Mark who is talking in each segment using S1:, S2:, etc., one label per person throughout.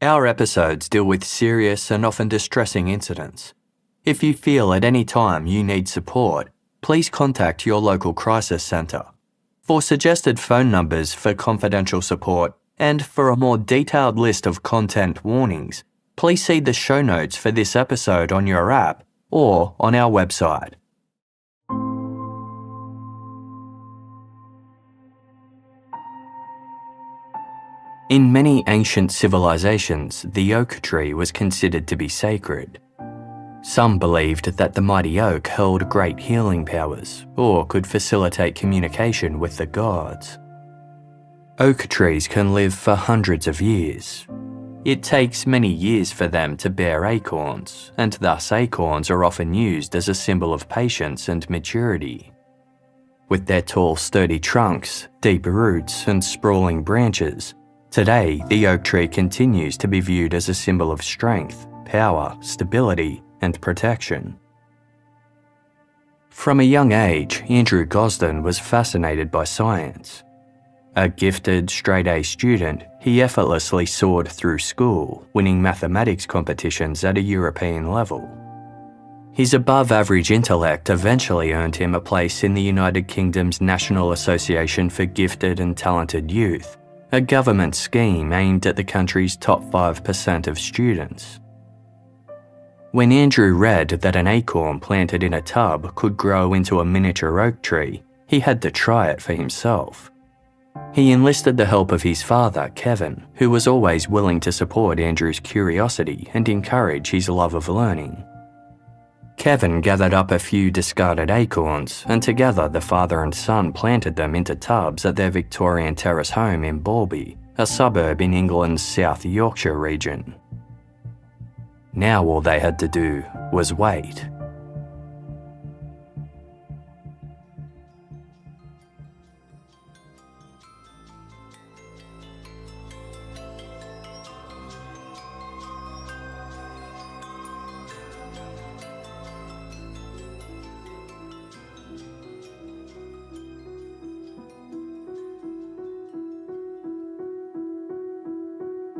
S1: Our episodes deal with serious and often distressing incidents. If you feel at any time you need support, please contact your local crisis centre. For suggested phone numbers for confidential support and for a more detailed list of content warnings, please see the show notes for this episode on your app or on our website. In many ancient civilizations, the oak tree was considered to be sacred. Some believed that the mighty oak held great healing powers or could facilitate communication with the gods. Oak trees can live for hundreds of years. It takes many years for them to bear acorns, and thus acorns are often used as a symbol of patience and maturity. With their tall, sturdy trunks, deep roots, and sprawling branches, today the oak tree continues to be viewed as a symbol of strength, power, stability, and protection. From a young age, Andrew Gosden was fascinated by science. A gifted, straight-A student, he effortlessly soared through school, winning mathematics competitions at a European level. His above-average intellect eventually earned him a place in the United Kingdom's National Association for Gifted and Talented Youth, a government scheme aimed at the country's top 5% of students. When Andrew read that an acorn planted in a tub could grow into a miniature oak tree, he had to try it for himself. He enlisted the help of his father, Kevin, who was always willing to support Andrew's curiosity and encourage his love of learning. Kevin gathered up a few discarded acorns, and together the father and son planted them into tubs at their Victorian terrace home in Balby, a suburb in England's South Yorkshire region. Now all they had to do was wait.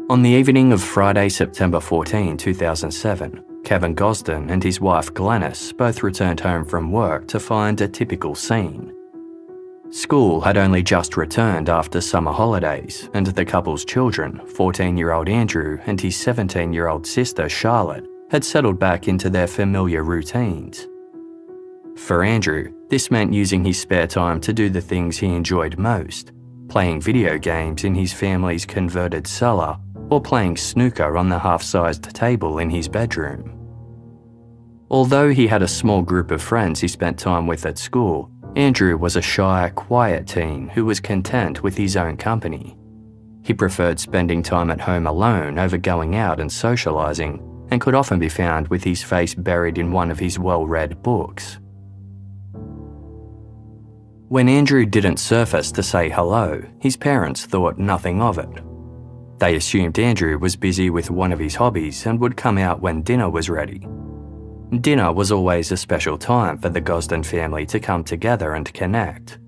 S1: On the evening of Friday, September 14, 2007, Kevin Gosden and his wife Glenys both returned home from work to find a typical scene. School had only just returned after summer holidays, and the couple's children, 14-year-old Andrew and his 17-year-old sister Charlotte, had settled back into their familiar routines. For Andrew, this meant using his spare time to do the things he enjoyed most, playing video games in his family's converted cellar, or playing snooker on the half-sized table in his bedroom. Although he had a small group of friends he spent time with at school, Andrew was a shy, quiet teen who was content with his own company. He preferred spending time at home alone over going out and socialising, and could often be found with his face buried in one of his well-read books. When Andrew didn't surface to say hello, his parents thought nothing of it. They assumed Andrew was busy with one of his hobbies and would come out when dinner was ready. Dinner was always a special time for the Gosden family to come together and connect.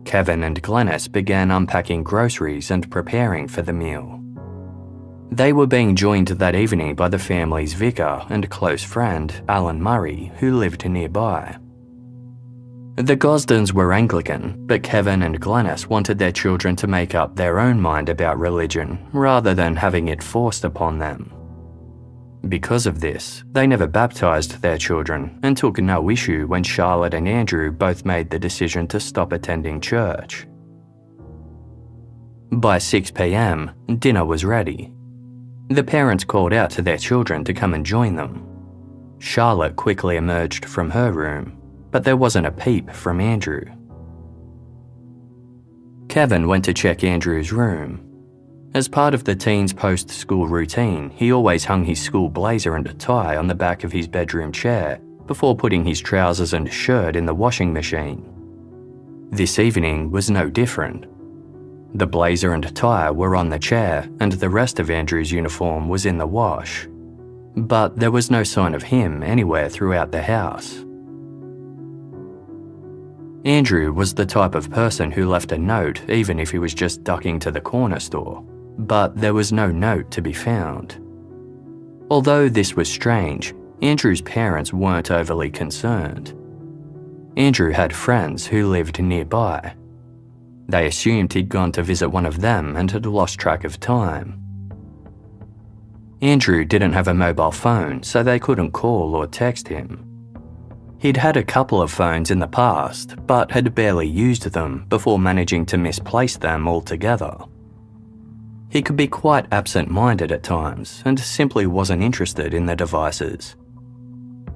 S1: Kevin and Glenys began unpacking groceries and preparing for the meal. They were being joined that evening by the family's vicar and close friend, Alan Murray, who lived nearby. The Gosdens were Anglican, but Kevin and Glenys wanted their children to make up their own mind about religion rather than having it forced upon them. Because of this, they never baptised their children and took no issue when Charlotte and Andrew both made the decision to stop attending church. By 6 p.m, dinner was ready. The parents called out to their children to come and join them. Charlotte quickly emerged from her room, but there wasn't a peep from Andrew. Kevin went to check Andrew's room. As part of the teen's post-school routine, he always hung his school blazer and a tie on the back of his bedroom chair before putting his trousers and shirt in the washing machine. This evening was no different. The blazer and tie were on the chair, and the rest of Andrew's uniform was in the wash. but there was no sign of him anywhere throughout the house. Andrew was the type of person who left a note even if he was just ducking to the corner store, but there was no note to be found. Although this was strange, Andrew's parents weren't overly concerned. Andrew had friends who lived nearby. They assumed he'd gone to visit one of them and had lost track of time. Andrew didn't have a mobile phone, so they couldn't call or text him. He'd had a couple of phones in the past, but had barely used them before managing to misplace them altogether. He could be quite absent-minded at times and simply wasn't interested in the devices.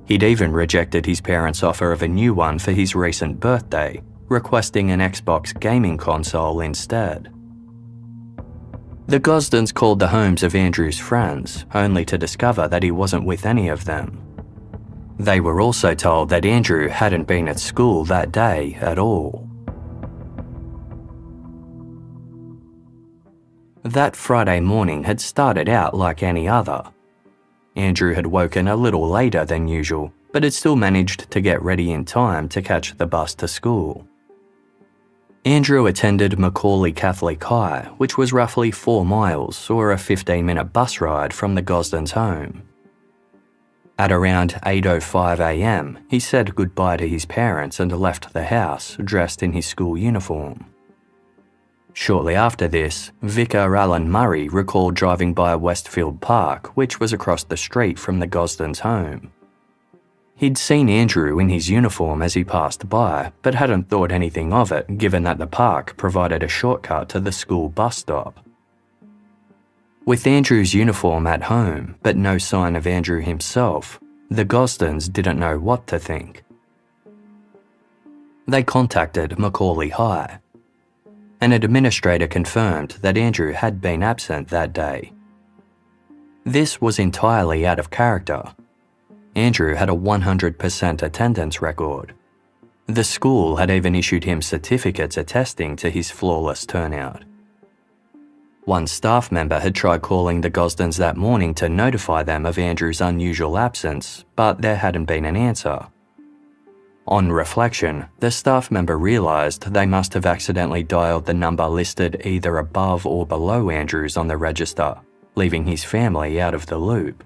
S1: He'd even rejected his parents' offer of a new one for his recent birthday, requesting an Xbox gaming console instead. The Gosdens called the homes of Andrew's friends, only to discover that he wasn't with any of them. They were also told that Andrew hadn't been at school that day at all. That Friday morning had started out like any other. Andrew had woken a little later than usual, but had still managed to get ready in time to catch the bus to school. Andrew attended Macaulay Catholic High, which was roughly 4 miles or a 15-minute bus ride from the Gosdens' home. At around 8:05 a.m, he said goodbye to his parents and left the house dressed in his school uniform. Shortly after this, Vicar Alan Murray recalled driving by Westfield Park, which was across the street from the Gosdens' home. He'd seen Andrew in his uniform as he passed by, but hadn't thought anything of it given that the park provided a shortcut to the school bus stop. With Andrew's uniform at home, but no sign of Andrew himself, the Gosdens didn't know what to think. They contacted Macaulay High. An administrator confirmed that Andrew had been absent that day. This was entirely out of character. Andrew had a 100% attendance record. The school had even issued him certificates attesting to his flawless turnout. One staff member had tried calling the Gosdens that morning to notify them of Andrew's unusual absence, but there hadn't been an answer. On reflection, the staff member realised they must have accidentally dialed the number listed either above or below Andrew's on the register, leaving his family out of the loop.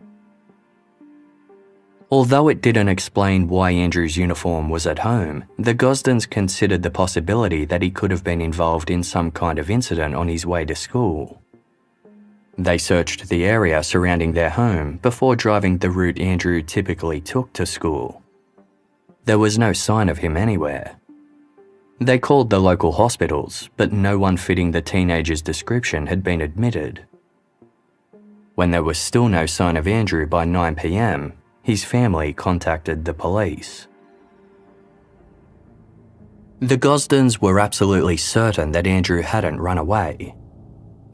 S1: Although it didn't explain why Andrew's uniform was at home, the Gosdens considered the possibility that he could have been involved in some kind of incident on his way to school. They searched the area surrounding their home before driving the route Andrew typically took to school. There was no sign of him anywhere. They called the local hospitals, but no one fitting the teenager's description had been admitted. When there was still no sign of Andrew by 9 p.m, his family contacted the police. The Gosdens were absolutely certain that Andrew hadn't run away.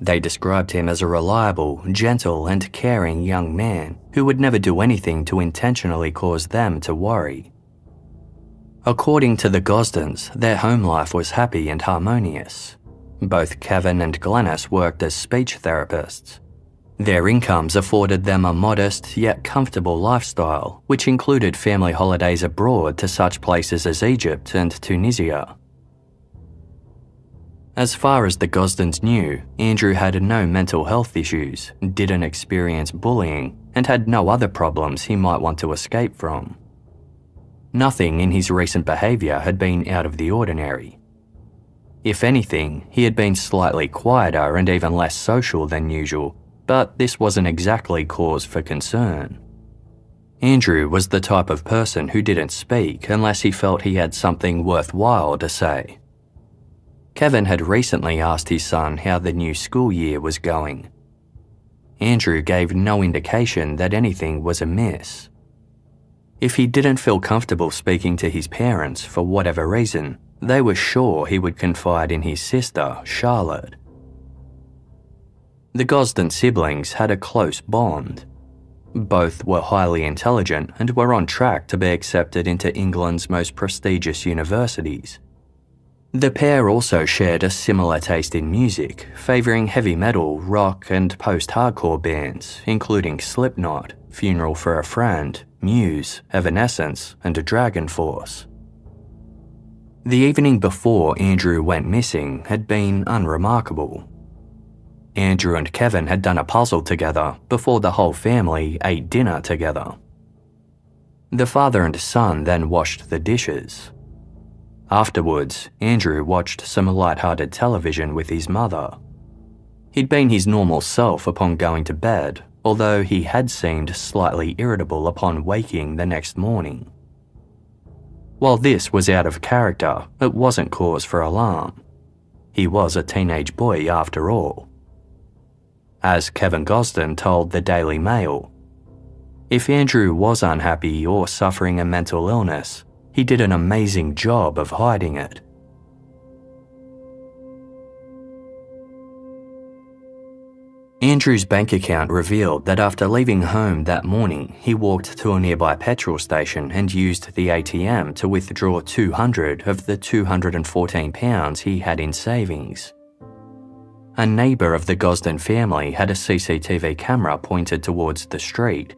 S1: They described him as a reliable, gentle and caring young man who would never do anything to intentionally cause them to worry. According to the Gosdens, their home life was happy and harmonious. Both Kevin and Glenys worked as speech therapists. Their incomes afforded them a modest yet comfortable lifestyle, which included family holidays abroad to such places as Egypt and Tunisia. As far as the Gosdens knew, Andrew had no mental health issues, didn't experience bullying, and had no other problems he might want to escape from. Nothing in his recent behaviour had been out of the ordinary. If anything, he had been slightly quieter and even less social than usual, but this wasn't exactly cause for concern. Andrew was the type of person who didn't speak unless he felt he had something worthwhile to say. Kevin had recently asked his son how the new school year was going. Andrew gave no indication that anything was amiss. If he didn't feel comfortable speaking to his parents for whatever reason, they were sure he would confide in his sister, Charlotte. The Gosden siblings had a close bond. Both were highly intelligent and were on track to be accepted into England's most prestigious universities. The pair also shared a similar taste in music, favouring heavy metal, rock and post-hardcore bands, including Slipknot, Funeral for a Friend, Muse, Evanescence and Dragon Force. The evening before Andrew went missing had been unremarkable. Andrew and Kevin had done a puzzle together before the whole family ate dinner together. The father and son then washed the dishes. Afterwards, Andrew watched some light-hearted television with his mother. He'd been his normal self upon going to bed, although he had seemed slightly irritable upon waking the next morning. While this was out of character, it wasn't cause for alarm. He was a teenage boy after all. As Kevin Gosden told the Daily Mail, if Andrew was unhappy or suffering a mental illness, he did an amazing job of hiding it. Andrew's bank account revealed that after leaving home that morning, he walked to a nearby petrol station and used the ATM to withdraw $200 of the £214 he had in savings. A neighbour of the Gosden family had a CCTV camera pointed towards the street.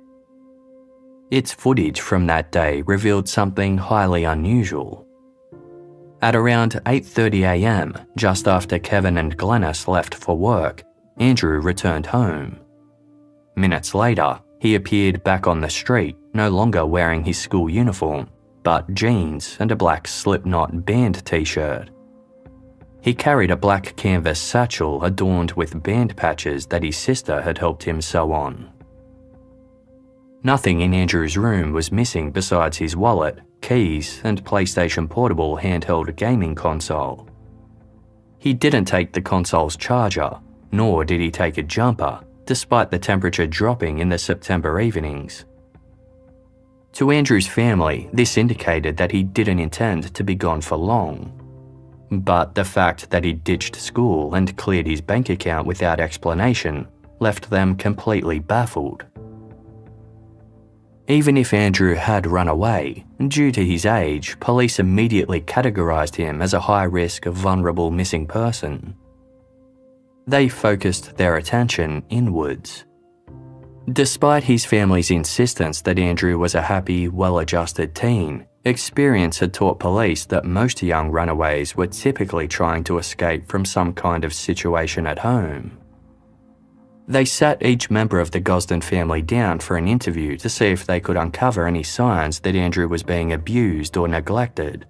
S1: Its footage from that day revealed something highly unusual. At around 8:30 a.m, just after Kevin and Glenys left for work, Andrew returned home. Minutes later, he appeared back on the street, no longer wearing his school uniform, but jeans and a black Slipknot band t-shirt. He carried a black canvas satchel adorned with band patches that his sister had helped him sew on. Nothing in Andrew's room was missing besides his wallet, keys, and PlayStation Portable handheld gaming console. He didn't take the console's charger, nor did he take a jumper, despite the temperature dropping in the September evenings. To Andrew's family, this indicated that he didn't intend to be gone for long. But the fact that he ditched school and cleared his bank account without explanation left them completely baffled. Even if Andrew had run away, due to his age, police immediately categorised him as a high-risk, vulnerable missing person. They focused their attention inwards. Despite his family's insistence that Andrew was a happy, well-adjusted teen, experience had taught police that most young runaways were typically trying to escape from some kind of situation at home. They sat each member of the Gosden family down for an interview to see if they could uncover any signs that Andrew was being abused or neglected.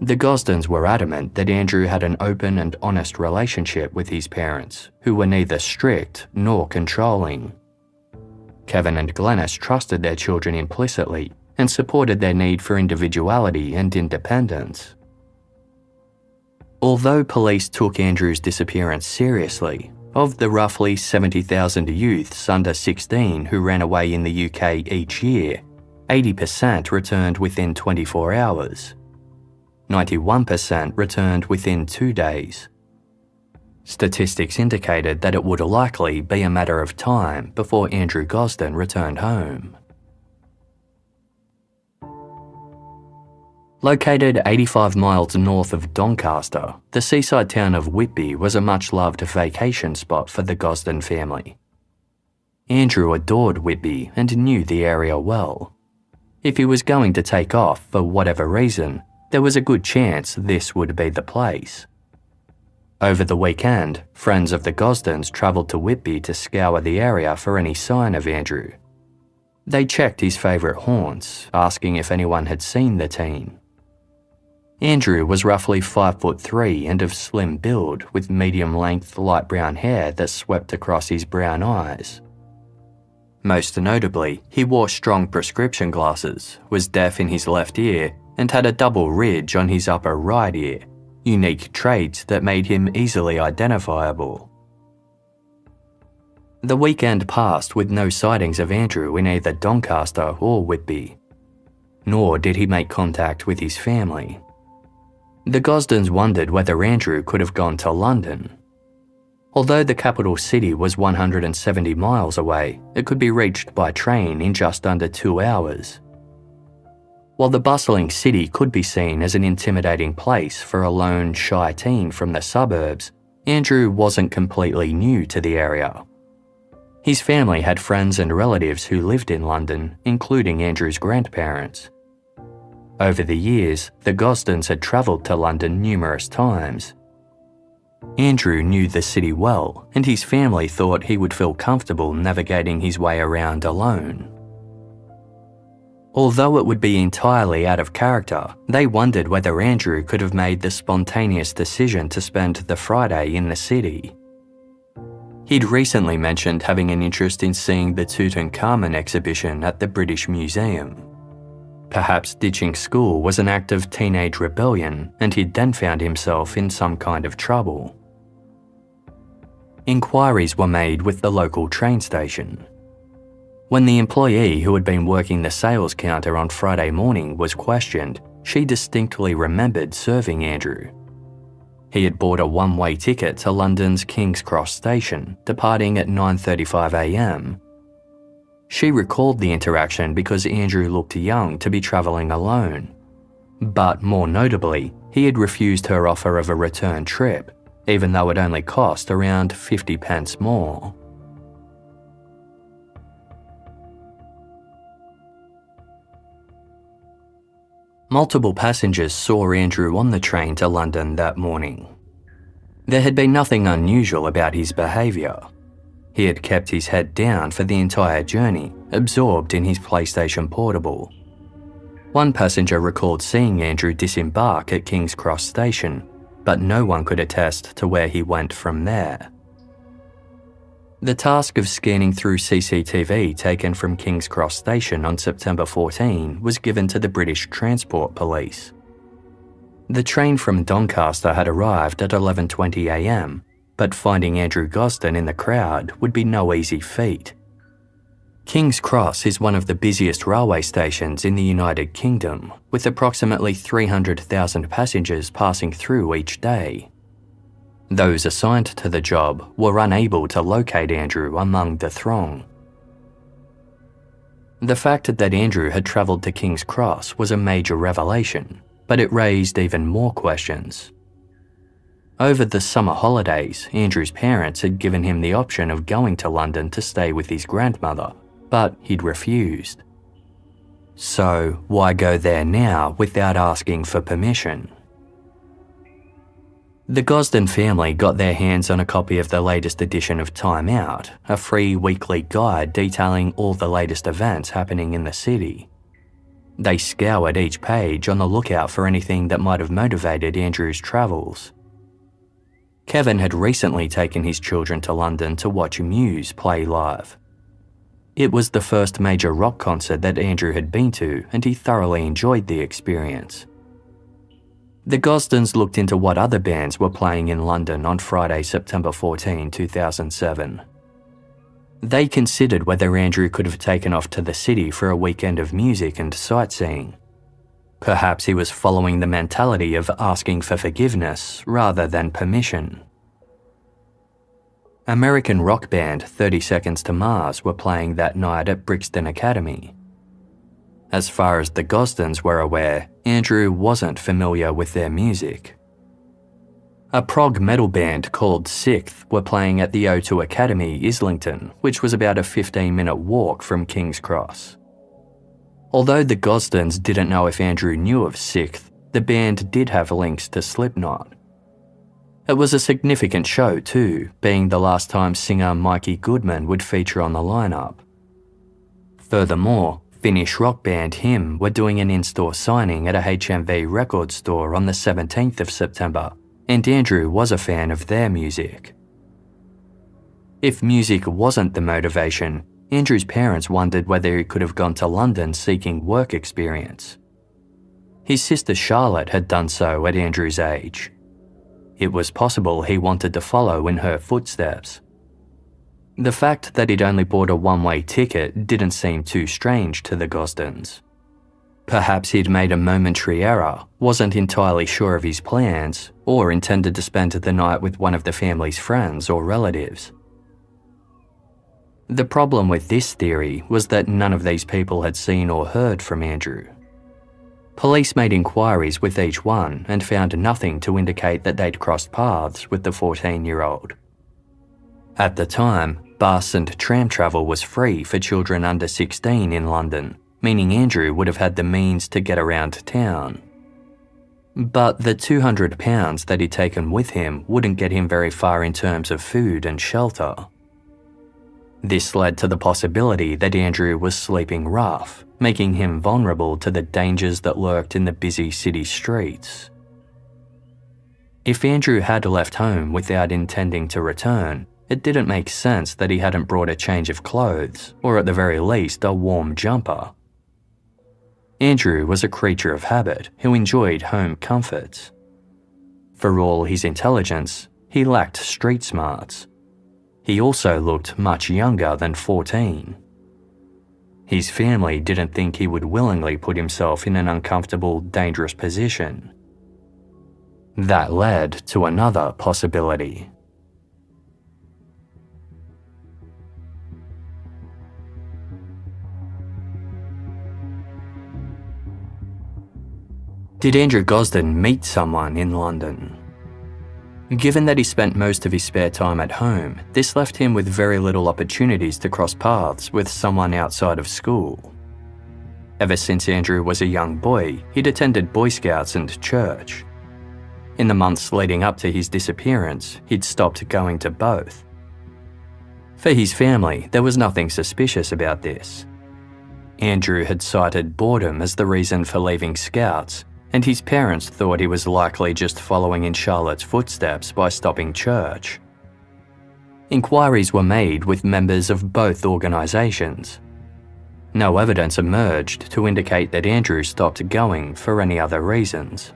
S1: The Gosdens were adamant that Andrew had an open and honest relationship with his parents, who were neither strict nor controlling. Kevin and Glenys trusted their children implicitly and supported their need for individuality and independence. Although police took Andrew's disappearance seriously, of the roughly 70,000 youths under 16 who ran away in the UK each year, 80% returned within 24 hours. 91% returned within 2 days. Statistics indicated that it would likely be a matter of time before Andrew Gosden returned home. Located 85 miles north of Doncaster, the seaside town of Whitby was a much-loved vacation spot for the Gosden family. Andrew adored Whitby and knew the area well. If he was going to take off for whatever reason, there was a good chance this would be the place. Over the weekend, friends of the Gosdens travelled to Whitby to scour the area for any sign of Andrew. They checked his favourite haunts, asking if anyone had seen the teen. Andrew was roughly 5'3" and of slim build, with medium-length light brown hair that swept across his brown eyes. Most notably, he wore strong prescription glasses, was deaf in his left ear, and had a double ridge on his upper right ear, unique traits that made him easily identifiable. The weekend passed with no sightings of Andrew in either Doncaster or Whitby. Nor did he make contact with his family. The Gosdens wondered whether Andrew could have gone to London. Although the capital city was 170 miles away, it could be reached by train in just under 2 hours. While the bustling city could be seen as an intimidating place for a lone, shy teen from the suburbs, Andrew wasn't completely new to the area. His family had friends and relatives who lived in London, including Andrew's grandparents. Over the years, the Gosdens had travelled to London numerous times. Andrew knew the city well, and his family thought he would feel comfortable navigating his way around alone. Although it would be entirely out of character, they wondered whether Andrew could have made the spontaneous decision to spend the Friday in the city. He'd recently mentioned having an interest in seeing the Tutankhamun exhibition at the British Museum. Perhaps ditching school was an act of teenage rebellion, and he'd then found himself in some kind of trouble. Inquiries were made with the local train station. When the employee who had been working the sales counter on Friday morning was questioned, she distinctly remembered serving Andrew. He had bought a one-way ticket to London's King's Cross station, departing at 9:35 a.m. She recalled the interaction because Andrew looked young to be travelling alone. But more notably, he had refused her offer of a return trip, even though it only cost around 50 pence more. Multiple passengers saw Andrew on the train to London that morning. There had been nothing unusual about his behaviour. He had kept his head down for the entire journey, absorbed in his PlayStation Portable. One passenger recalled seeing Andrew disembark at King's Cross Station, but no one could attest to where he went from there. The task of scanning through CCTV taken from King's Cross Station on September 14 was given to the British Transport Police. The train from Doncaster had arrived at 11:20 a.m, but finding Andrew Gosden in the crowd would be no easy feat. King's Cross is one of the busiest railway stations in the United Kingdom, with approximately 300,000 passengers passing through each day. Those assigned to the job were unable to locate Andrew among the throng. The fact that Andrew had travelled to King's Cross was a major revelation, but it raised even more questions. Over the summer holidays, Andrew's parents had given him the option of going to London to stay with his grandmother, but he'd refused. So why go there now without asking for permission? The Gosden family got their hands on a copy of the latest edition of Time Out, a free weekly guide detailing all the latest events happening in the city. They scoured each page on the lookout for anything that might have motivated Andrew's travels. Kevin had recently taken his children to London to watch Muse play live. It was the first major rock concert that Andrew had been to, and he thoroughly enjoyed the experience. The Gosdens looked into what other bands were playing in London on Friday, September 14, 2007. They considered whether Andrew could have taken off to the city for a weekend of music and sightseeing. Perhaps he was following the mentality of asking for forgiveness rather than permission. American rock band 30 Seconds to Mars were playing that night at Brixton Academy. As far as the Gosdens were aware, Andrew wasn't familiar with their music. A prog metal band called Sixth were playing at the O2 Academy, Islington, which was about a 15-minute walk from King's Cross. Although the Gosdens didn't know if Andrew knew of Sixth, the band did have links to Slipknot. It was a significant show too, being the last time singer Mikey Goodman would feature on the lineup. Furthermore, Finnish rock band Him were doing an in-store signing at a HMV record store on the 17th of September, and Andrew was a fan of their music. If music wasn't the motivation, Andrew's parents wondered whether he could have gone to London seeking work experience. His sister Charlotte had done so at Andrew's age. It was possible he wanted to follow in her footsteps. The fact that he'd only bought a one-way ticket didn't seem too strange to the Gosdens. Perhaps he'd made a momentary error, wasn't entirely sure of his plans, or intended to spend the night with one of the family's friends or relatives. The problem with this theory was that none of these people had seen or heard from Andrew. Police made inquiries with each one and found nothing to indicate that they'd crossed paths with the 14-year-old. At the time, bus and tram travel was free for children under 16 in London, meaning Andrew would have had the means to get around town. But the £200 that he'd taken with him wouldn't get him very far in terms of food and shelter. This led to the possibility that Andrew was sleeping rough, making him vulnerable to the dangers that lurked in the busy city streets. If Andrew had left home without intending to return, it didn't make sense that he hadn't brought a change of clothes, or at the very least a warm jumper. Andrew was a creature of habit who enjoyed home comforts. For all his intelligence, he lacked street smarts. He also looked much younger than 14. His family didn't think he would willingly put himself in an uncomfortable, dangerous position. That led to another possibility. Did Andrew Gosden meet someone in London? Given that he spent most of his spare time at home, this left him with very little opportunities to cross paths with someone outside of school. Ever since Andrew was a young boy, he'd attended Boy Scouts and church. In the months leading up to his disappearance, he'd stopped going to both. For his family, there was nothing suspicious about this. Andrew had cited boredom as the reason for leaving Scouts, and his parents thought he was likely just following in Charlotte's footsteps by stopping church. Inquiries were made with members of both organisations. No evidence emerged to indicate that Andrew stopped going for any other reasons.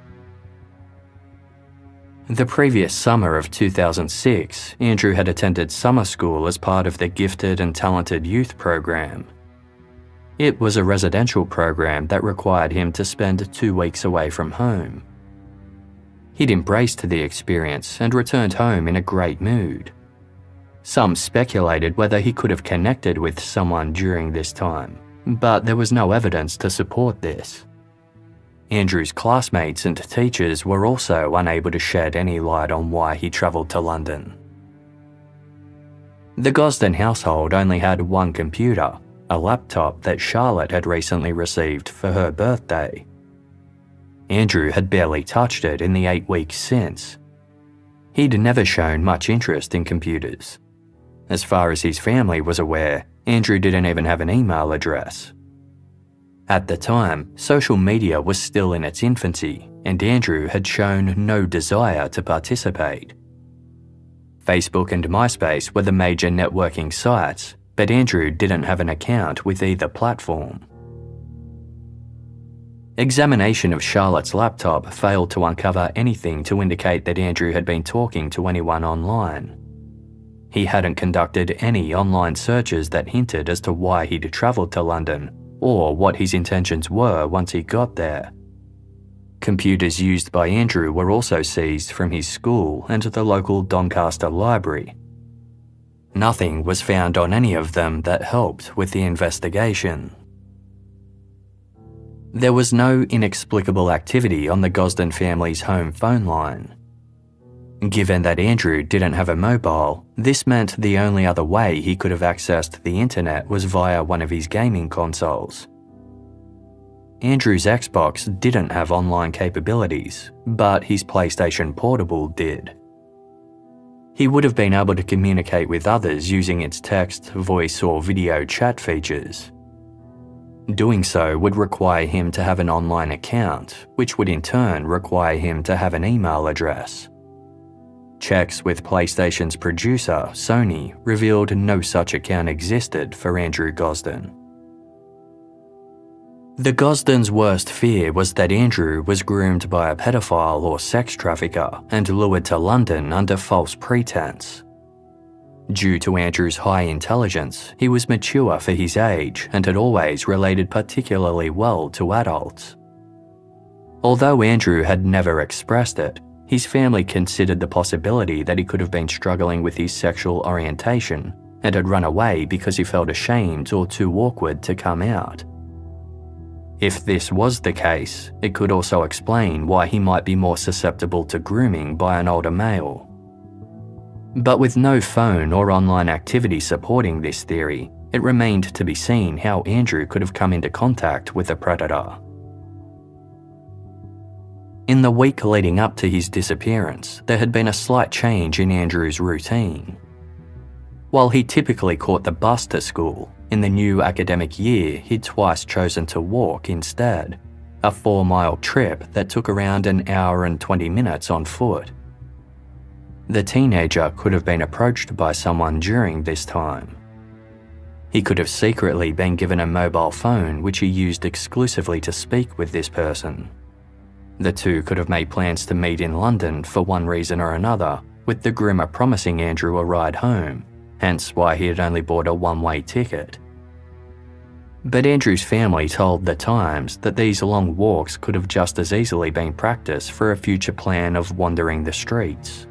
S1: The previous summer of 2006, Andrew had attended summer school as part of the Gifted and Talented Youth program. It was a residential program that required him to spend 2 weeks away from home. He'd embraced the experience and returned home in a great mood. Some speculated whether he could have connected with someone during this time, but there was no evidence to support this. Andrew's classmates and teachers were also unable to shed any light on why he travelled to London. The Gosden household only had one computer, a laptop that Charlotte had recently received for her birthday. Andrew had barely touched it in the 8 weeks since. He'd never shown much interest in computers. As far as his family was aware, Andrew didn't even have an email address. At the time, social media was still in its infancy, and Andrew had shown no desire to participate. Facebook and MySpace were the major networking sites, but Andrew didn't have an account with either platform. Examination of Charlotte's laptop failed to uncover anything to indicate that Andrew had been talking to anyone online. He hadn't conducted any online searches that hinted as to why he'd travelled to London or what his intentions were once he got there. Computers used by Andrew were also seized from his school and the local Doncaster library. Nothing was found on any of them that helped with the investigation. There was no inexplicable activity on the Gosden family's home phone line. Given that Andrew didn't have a mobile, this meant the only other way he could have accessed the internet was via one of his gaming consoles. Andrew's Xbox didn't have online capabilities, but his PlayStation Portable did. He would have been able to communicate with others using its text, voice, or video chat features. Doing so would require him to have an online account, which would in turn require him to have an email address. Checks with PlayStation's producer, Sony, revealed no such account existed for Andrew Gosden. The Gosdens' worst fear was that Andrew was groomed by a pedophile or sex trafficker and lured to London under false pretense. Due to Andrew's high intelligence, he was mature for his age and had always related particularly well to adults. Although Andrew had never expressed it, his family considered the possibility that he could have been struggling with his sexual orientation and had run away because he felt ashamed or too awkward to come out. If this was the case, it could also explain why he might be more susceptible to grooming by an older male. But with no phone or online activity supporting this theory, it remained to be seen how Andrew could have come into contact with a predator. In the week leading up to his disappearance, there had been a slight change in Andrew's routine. While he typically caught the bus to school, in the new academic year he'd twice chosen to walk instead, a 4-mile trip that took around an hour and 20 minutes on foot. The teenager could have been approached by someone during this time. He could have secretly been given a mobile phone which he used exclusively to speak with this person. The two could have made plans to meet in London for one reason or another, with the groomer promising Andrew a ride home, hence why he had only bought a one-way ticket. But Andrew's family told The Times that these long walks could have just as easily been practice for a future plan of wandering the streets.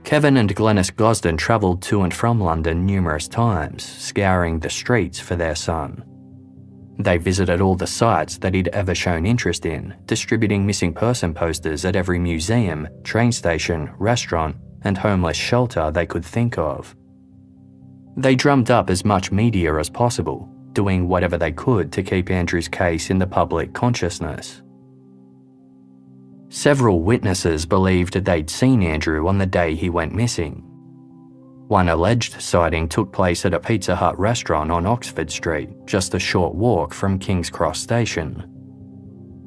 S1: Kevin and Glenys Gosden travelled to and from London numerous times, scouring the streets for their son. They visited all the sites that he'd ever shown interest in, distributing missing person posters at every museum, train station, restaurant, and homeless shelter they could think of. They drummed up as much media as possible, doing whatever they could to keep Andrew's case in the public consciousness. Several witnesses believed they'd seen Andrew on the day he went missing. One alleged sighting took place at a Pizza Hut restaurant on Oxford Street, just a short walk from King's Cross Station.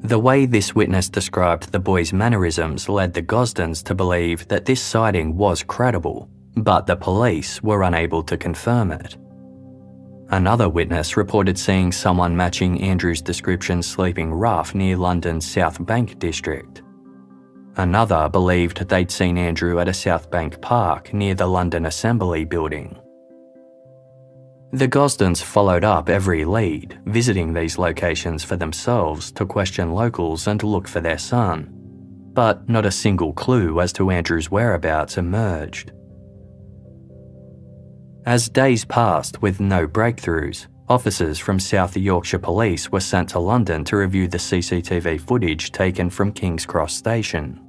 S1: The way this witness described the boy's mannerisms led the Gosdens to believe that this sighting was credible, but the police were unable to confirm it. Another witness reported seeing someone matching Andrew's description sleeping rough near London's South Bank district. Another believed they'd seen Andrew at a South Bank park near the London Assembly building. The Gosdens followed up every lead, visiting these locations for themselves to question locals and look for their son, but not a single clue as to Andrew's whereabouts emerged. As days passed with no breakthroughs, officers from South Yorkshire Police were sent to London to review the CCTV footage taken from King's Cross Station.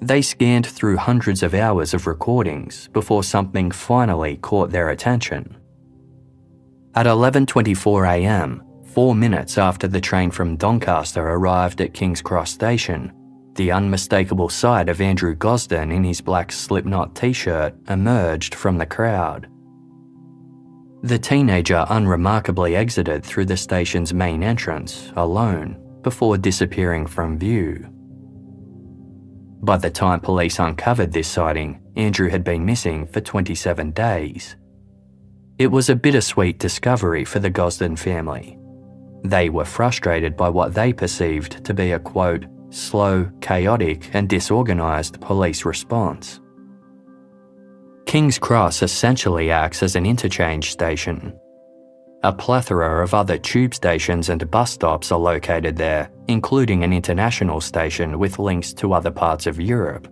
S1: They scanned through hundreds of hours of recordings before something finally caught their attention. At 11:24 a.m, 4 minutes after the train from Doncaster arrived at King's Cross Station, the unmistakable sight of Andrew Gosden in his black Slipknot t-shirt emerged from the crowd. The teenager unremarkably exited through the station's main entrance, alone, before disappearing from view. By the time police uncovered this sighting, Andrew had been missing for 27 days. It was a bittersweet discovery for the Gosden family. They were frustrated by what they perceived to be a, quote, slow, chaotic and disorganised police response. King's Cross essentially acts as an interchange station. A plethora of other tube stations and bus stops are located there, including an international station with links to other parts of Europe.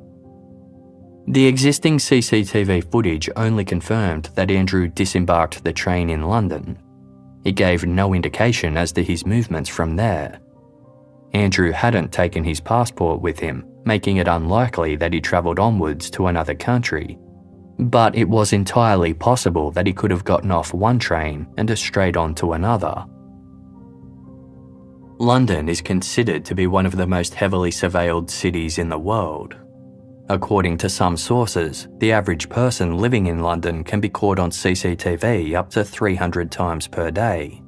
S1: The existing CCTV footage only confirmed that Andrew disembarked the train in London. It gave no indication as to his movements from there. Andrew hadn't taken his passport with him, making it unlikely that he travelled onwards to another country. But it was entirely possible that he could have gotten off one train and straight on to another. London is considered to be one of the most heavily surveilled cities in the world. According to some sources, the average person living in London can be caught on CCTV up to 300 times per day.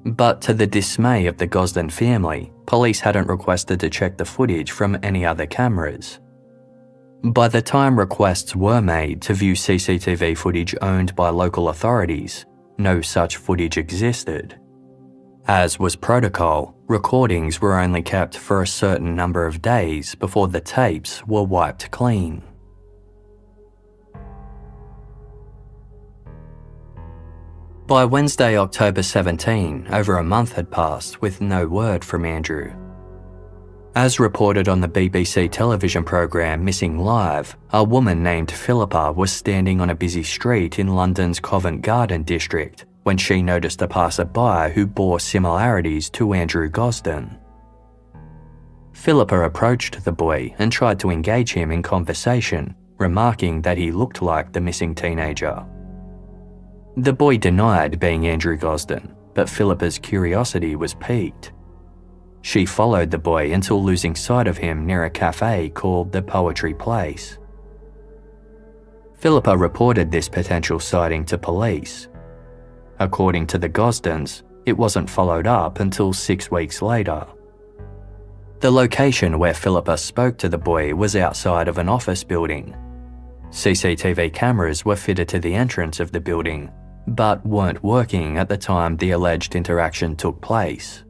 S1: But to the dismay of the Gosden family, police hadn't requested to check the footage from any other cameras. By the time requests were made to view CCTV footage owned by local authorities, no such footage existed. As was protocol, recordings were only kept for a certain number of days before the tapes were wiped clean. By Wednesday, October 17, over a month had passed with no word from Andrew. As reported on the BBC television programme Missing Live, a woman named Philippa was standing on a busy street in London's Covent Garden district when she noticed a passerby who bore similarities to Andrew Gosden. Philippa approached the boy and tried to engage him in conversation, remarking that he looked like the missing teenager. The boy denied being Andrew Gosden, but Philippa's curiosity was piqued. She followed the boy until losing sight of him near a cafe called the Poetry Place. Philippa reported this potential sighting to police. According to the Gosdens, it wasn't followed up until 6 weeks later. The location where Philippa spoke to the boy was outside of an office building. CCTV cameras were fitted to the entrance of the building, but weren't working at the time the alleged interaction took place.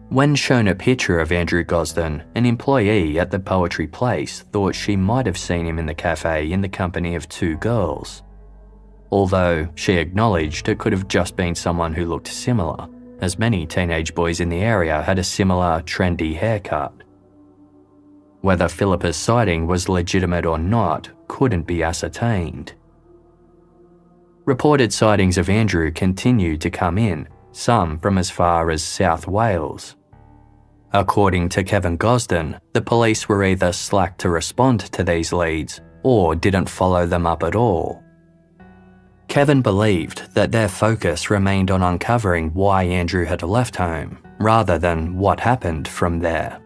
S1: When shown a picture of Andrew Gosden, an employee at the Poetry Place thought she might have seen him in the cafe in the company of 2 girls. Although she acknowledged it could have just been someone who looked similar, as many teenage boys in the area had a similar, trendy haircut. Whether Philippa's sighting was legitimate or not couldn't be ascertained. Reported sightings of Andrew continued to come in, some from as far as South Wales. According to Kevin Gosden, the police were either slack to respond to these leads or didn't follow them up at all. Kevin believed that their focus remained on uncovering why Andrew had left home, rather than what happened from there.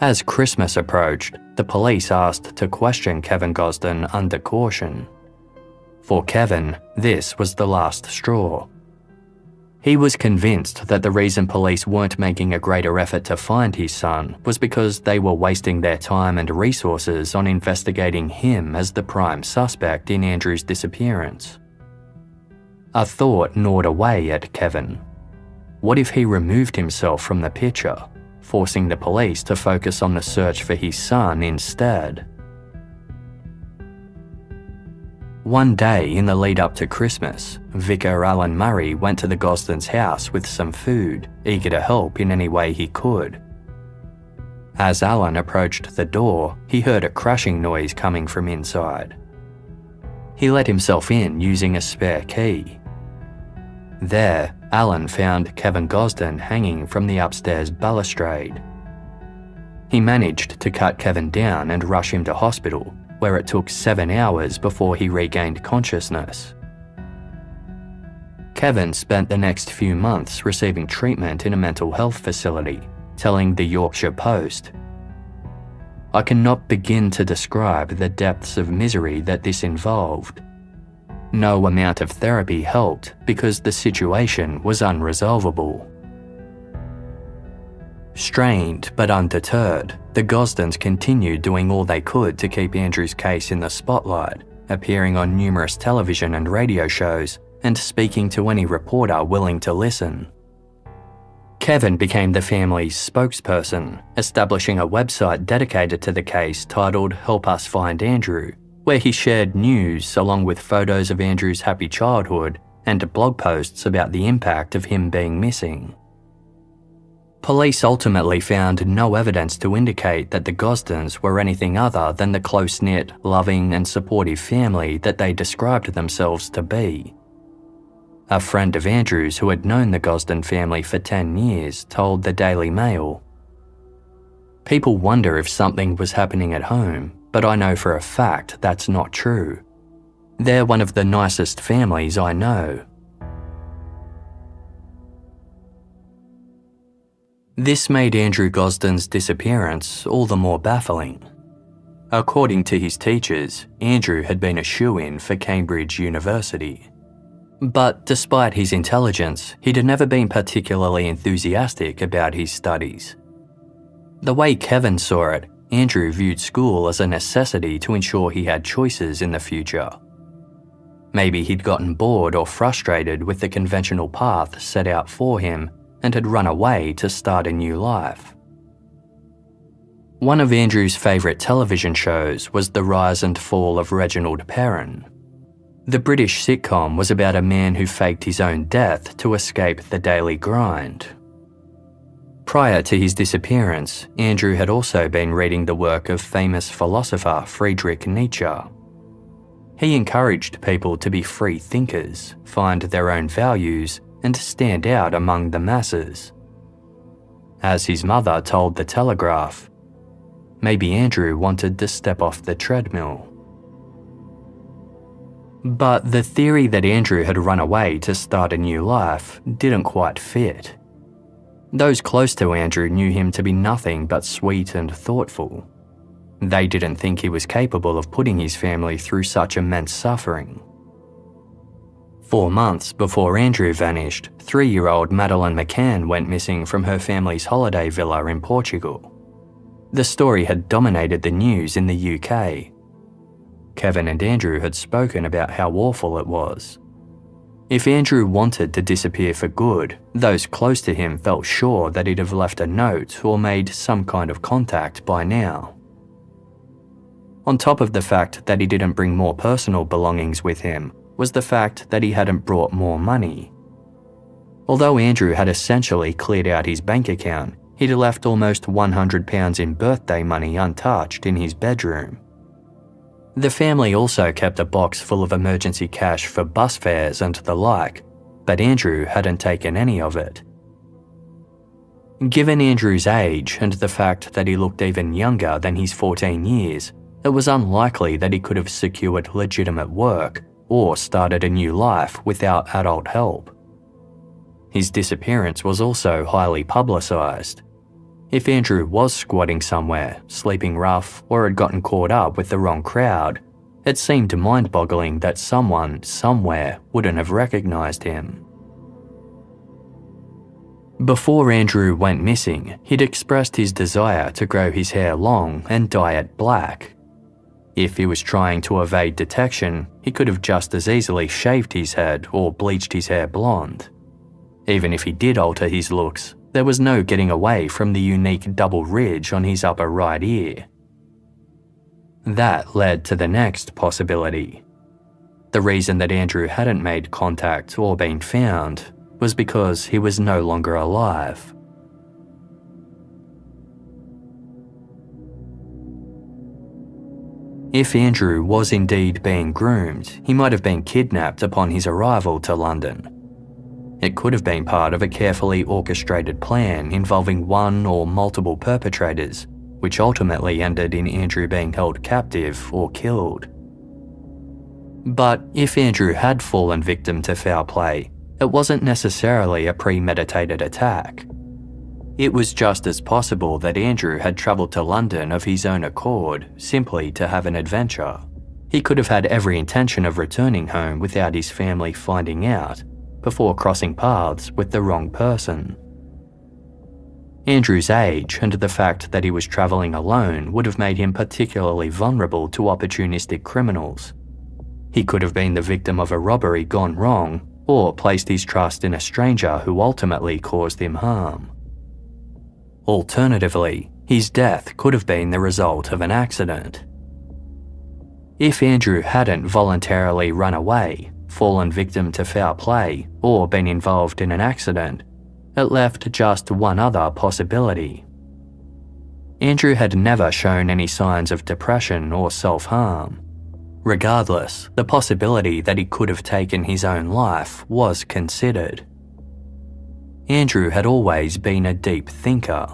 S1: As Christmas approached, the police asked to question Kevin Gosden under caution. For Kevin, this was the last straw. He was convinced that the reason police weren't making a greater effort to find his son was because they were wasting their time and resources on investigating him as the prime suspect in Andrew's disappearance. A thought gnawed away at Kevin. What if he removed himself from the picture, forcing the police to focus on the search for his son instead? One day in the lead up to Christmas, Vicar Alan Murray went to the Gosdens' house with some food, eager to help in any way he could. As Alan approached the door, he heard a crashing noise coming from inside. He let himself in using a spare key. There, Alan found Kevin Gosden hanging from the upstairs balustrade. He managed to cut Kevin down and rush him to hospital, where it took 7 hours before he regained consciousness. Kevin spent the next few months receiving treatment in a mental health facility, telling the Yorkshire Post, "I cannot begin to describe the depths of misery that this involved. No amount of therapy helped because the situation was unresolvable." Strained but undeterred, the Gosdens continued doing all they could to keep Andrew's case in the spotlight, appearing on numerous television and radio shows and speaking to any reporter willing to listen. Kevin became the family's spokesperson, establishing a website dedicated to the case titled Help Us Find Andrew, where he shared news along with photos of Andrew's happy childhood and blog posts about the impact of him being missing. Police ultimately found no evidence to indicate that the Gosdens were anything other than the close-knit, loving and supportive family that they described themselves to be. A friend of Andrew's who had known the Gosden family for 10 years told the Daily Mail, "People wonder if something was happening at home, but I know for a fact that's not true. They're one of the nicest families I know." This made Andrew Gosden's disappearance all the more baffling. According to his teachers, Andrew had been a shoo-in for Cambridge University. But despite his intelligence, he'd never been particularly enthusiastic about his studies. The way Kevin saw it, Andrew viewed school as a necessity to ensure he had choices in the future. Maybe he'd gotten bored or frustrated with the conventional path set out for him and had run away to start a new life. One of Andrew's favourite television shows was The Rise and Fall of Reginald Perrin. The British sitcom was about a man who faked his own death to escape the daily grind. Prior to his disappearance, Andrew had also been reading the work of famous philosopher Friedrich Nietzsche. He encouraged people to be free thinkers, find their own values, and stand out among the masses. As his mother told The Telegraph, maybe Andrew wanted to step off the treadmill. But the theory that Andrew had run away to start a new life didn't quite fit. Those close to Andrew knew him to be nothing but sweet and thoughtful. They didn't think he was capable of putting his family through such immense suffering. 4 months before Andrew vanished, 3-year-old Madeleine McCann went missing from her family's holiday villa in Portugal. The story had dominated the news in the UK. Kevin and Andrew had spoken about how awful it was. If Andrew wanted to disappear for good, those close to him felt sure that he'd have left a note or made some kind of contact by now. On top of the fact that he didn't bring more personal belongings with him was the fact that he hadn't brought more money. Although Andrew had essentially cleared out his bank account, he'd left almost £100 in birthday money untouched in his bedroom. The family also kept a box full of emergency cash for bus fares and the like, but Andrew hadn't taken any of it. Given Andrew's age and the fact that he looked even younger than his 14 years, it was unlikely that he could have secured legitimate work or started a new life without adult help. His disappearance was also highly publicised. If Andrew was squatting somewhere, sleeping rough, or had gotten caught up with the wrong crowd, it seemed mind-boggling that someone, somewhere, wouldn't have recognised him. Before Andrew went missing, he'd expressed his desire to grow his hair long and dye it black. If he was trying to evade detection, he could have just as easily shaved his head or bleached his hair blonde. Even if he did alter his looks, there was no getting away from the unique double ridge on his upper right ear. That led to the next possibility. The reason that Andrew hadn't made contact or been found was because he was no longer alive. If Andrew was indeed being groomed, he might have been kidnapped upon his arrival to London. It could have been part of a carefully orchestrated plan involving one or multiple perpetrators, which ultimately ended in Andrew being held captive or killed. But if Andrew had fallen victim to foul play, it wasn't necessarily a premeditated attack. It was just as possible that Andrew had travelled to London of his own accord, simply to have an adventure. He could have had every intention of returning home without his family finding out, before crossing paths with the wrong person. Andrew's age and the fact that he was travelling alone would have made him particularly vulnerable to opportunistic criminals. He could have been the victim of a robbery gone wrong, or placed his trust in a stranger who ultimately caused him harm. Alternatively, his death could have been the result of an accident. If Andrew hadn't voluntarily run away, fallen victim to foul play, or been involved in an accident, it left just one other possibility. Andrew had never shown any signs of depression or self-harm. Regardless, the possibility that he could have taken his own life was considered. Andrew had always been a deep thinker.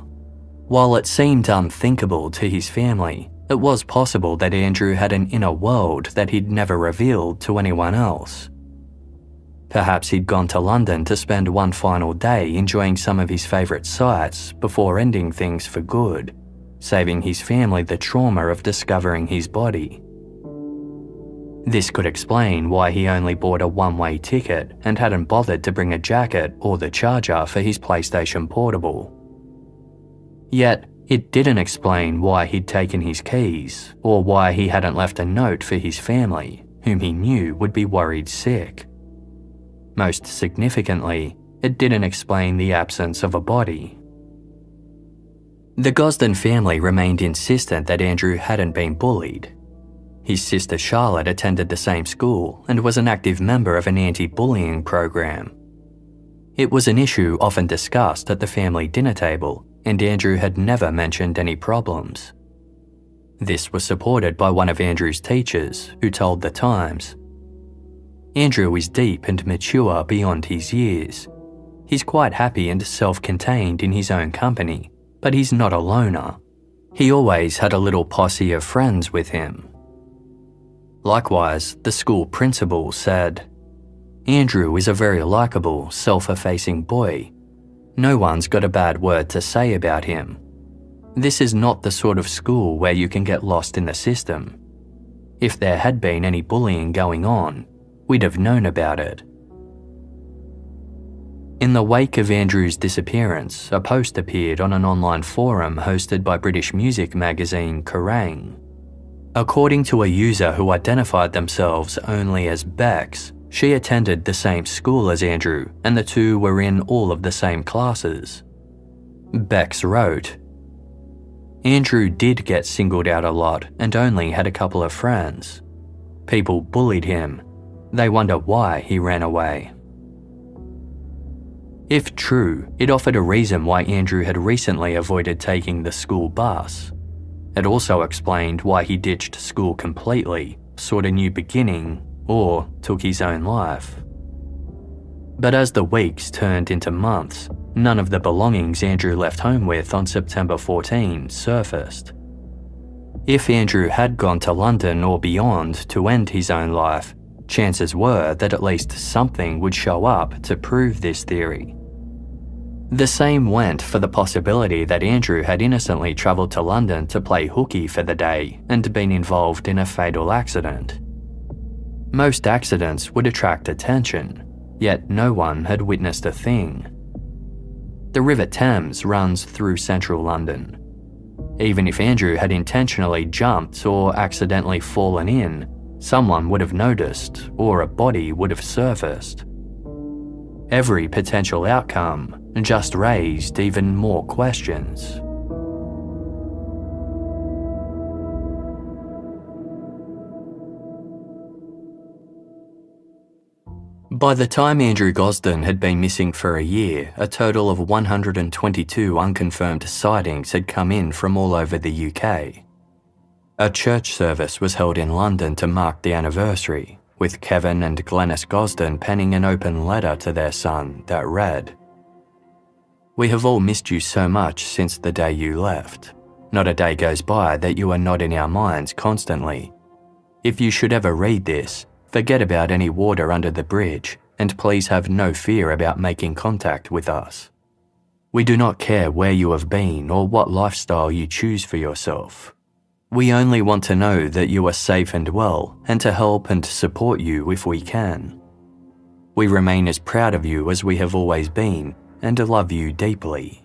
S1: While it seemed unthinkable to his family, it was possible that Andrew had an inner world that he'd never revealed to anyone else. Perhaps he'd gone to London to spend one final day enjoying some of his favourite sights before ending things for good, saving his family the trauma of discovering his body. This could explain why he only bought a one-way ticket and hadn't bothered to bring a jacket or the charger for his PlayStation Portable. Yet, it didn't explain why he'd taken his keys, or why he hadn't left a note for his family, whom he knew would be worried sick. Most significantly, it didn't explain the absence of a body. The Gosden family remained insistent that Andrew hadn't been bullied. His sister Charlotte attended the same school and was an active member of an anti-bullying program. It was an issue often discussed at the family dinner table, and Andrew had never mentioned any problems. This was supported by one of Andrew's teachers, who told The Times, "Andrew is deep and mature beyond his years. He's quite happy and self-contained in his own company, but he's not a loner. He always had a little posse of friends with him." Likewise, the school principal said, "Andrew is a very likeable, self-effacing boy. No one's got a bad word to say about him. This is not the sort of school where you can get lost in the system. If there had been any bullying going on, we'd have known about it." In the wake of Andrew's disappearance, a post appeared on an online forum hosted by British music magazine Kerrang. According to a user who identified themselves only as Bex, she attended the same school as Andrew and the two were in all of the same classes. Bex wrote, "Andrew did get singled out a lot and only had a couple of friends. People bullied him. They wonder why he ran away." If true, it offered a reason why Andrew had recently avoided taking the school bus. It also explained why he ditched school completely, sought a new beginning, or took his own life. But as the weeks turned into months, none of the belongings Andrew left home with on September 14 surfaced. If Andrew had gone to London or beyond to end his own life, chances were that at least something would show up to prove this theory. The same went for the possibility that Andrew had innocently travelled to London to play hooky for the day and been involved in a fatal accident. Most accidents would attract attention, yet no one had witnessed a thing. The River Thames runs through central London. Even if Andrew had intentionally jumped or accidentally fallen in, someone would have noticed or a body would have surfaced. Every potential outcome just raised even more questions. By the time Andrew Gosden had been missing for a year, a total of 122 unconfirmed sightings had come in from all over the UK. A church service was held in London to mark the anniversary, with Kevin and Glenys Gosden penning an open letter to their son that read, "We have all missed you so much since the day you left. Not a day goes by that you are not in our minds constantly. If you should ever read this, forget about any water under the bridge and please have no fear about making contact with us. We do not care where you have been or what lifestyle you choose for yourself. We only want to know that you are safe and well and to help and support you if we can. We remain as proud of you as we have always been and love you deeply."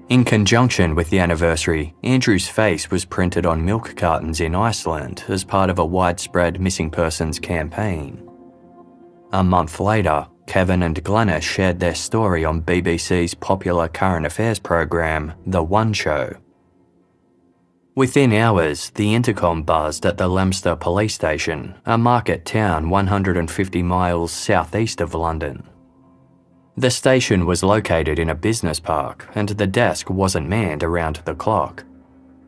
S1: In conjunction with the anniversary, Andrew's face was printed on milk cartons in Iceland as part of a widespread missing persons campaign. A month later, Kevin and Glenys shared their story on BBC's popular current affairs program, The One Show. Within hours, the intercom buzzed at the Leominster police station, a market town 150 miles southeast of London. The station was located in a business park and the desk wasn't manned around the clock.